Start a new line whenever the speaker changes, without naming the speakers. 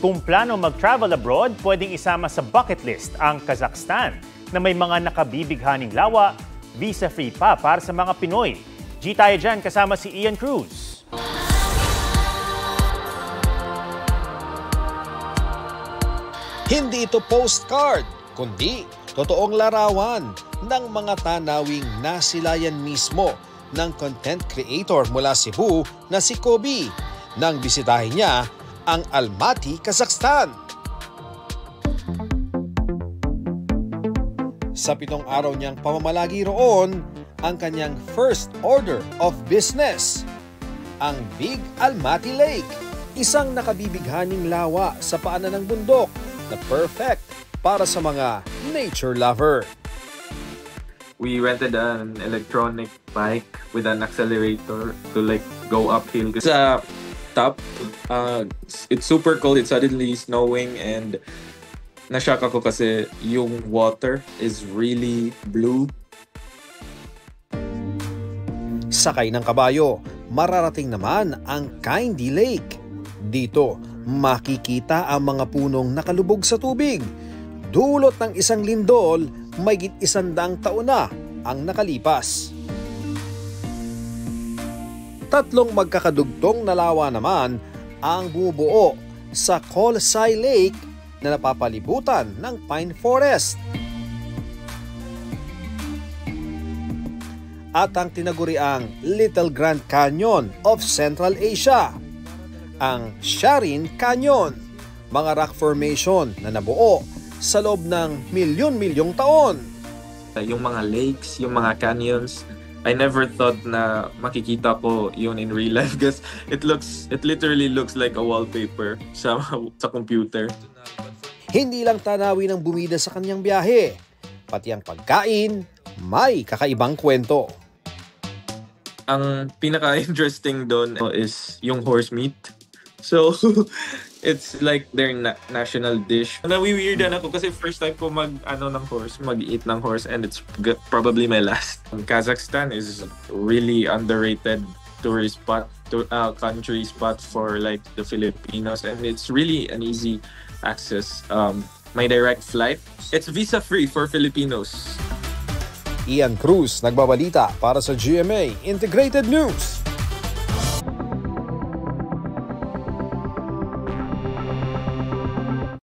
Kung plano mag-travel abroad, pwedeng isama sa bucket list ang Kazakhstan na may mga nakabibighaning lawa, visa-free pa para sa mga Pinoy. G tayo dyan kasama si Ian Cruz.
Hindi ito postcard, kundi totoong larawan ng mga tanawing nasilayan mismo ng content creator mula Cebu na si Kobe nang bisitahin niya ang Almaty, Kazakhstan. Sa 7 araw niyang pamamalagi roon, ang kanyang first order of business, ang Big Almaty Lake, isang nakabibighaning lawa sa paanan ng bundok na perfect para sa mga nature lover.
We rented an electronic bike with an accelerator to go uphill. Sa top, it's super cold. It's suddenly snowing and na-shock ako kasi yung water is really blue.
Sakay ng kabayo, mararating naman ang Kindy Lake. Dito, makikita ang mga punong nakalubog sa tubig. Dulot ng isang lindol, mayigit 100 taon na ang nakalipas. 3 magkakadugtong na lawa naman ang bumubuo sa Kolsay Lake na napapalibutan ng pine forest. At ang tinaguriang Little Grand Canyon of Central Asia, ang Sharin Canyon, mga rock formation na nabuo sa loob ng milyon-milyong taon.
Yung mga lakes, yung mga canyons, I never thought na makikita ko yun in real life because it literally looks like a wallpaper sa computer.
Hindi lang tanawin ang bumida sa kanyang biyahe, pati ang pagkain, may kakaibang kwento.
Ang pinaka-interesting doon is yung horse meat. So, it's like their national dish. Nawiweirdan ako kasi first time ko mag-eat ng horse and it's probably my last. Kazakhstan is really underrated tourist spot, country spot for like the Filipinos, and it's really an easy access. My direct flight, it's visa-free for Filipinos.
Ian Cruz, nagbabalita para sa GMA Integrated News.